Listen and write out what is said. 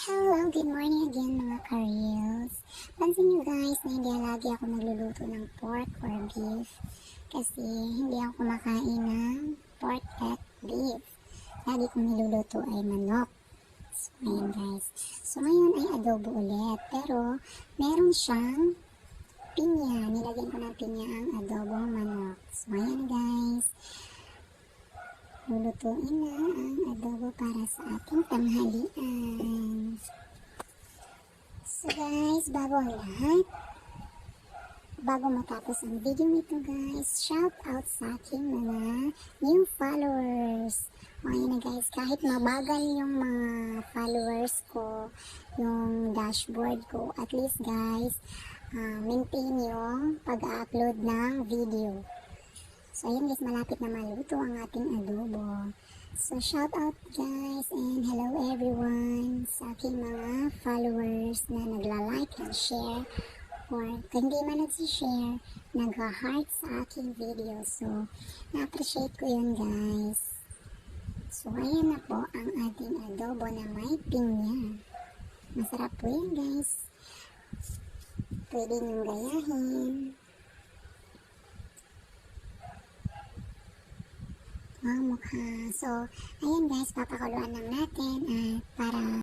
Hello, good morning again mga ka-reels. Pansin nyo guys na hindi lagi ako nagluluto ng pork or beef kasi hindi ako kumakain ng pork at beef. Lagi kong niluluto ay manok. So, ayan guys. So, ngayon ay adobo ulit. Pero, meron siyang pinya. Nilagyan ko ng pinya ang adobong manok. So, ayan guys. Lulutuin na ang adobo para sa ating tanghalian. So guys, bago matapos ang video nito guys, shout out sa aking mga new followers. O ayun na guys, kahit mabagal yung mga followers ko, yung dashboard ko, at least guys, maintain yung pag-upload ng video. So ayun guys, malapit na maluto ang ating adobo. So shout out guys and hello everyone sa aking mga followers na nagla-like and share or kung hindi man nagsishare, nag-heart sa aking video. So na-appreciate ko yun guys. So ayan na po ang ating adobo na may pinya. Masarap po yan guys. Pwede niyong gayahin. Mukha. So, ayan guys, papakuluan lang natin para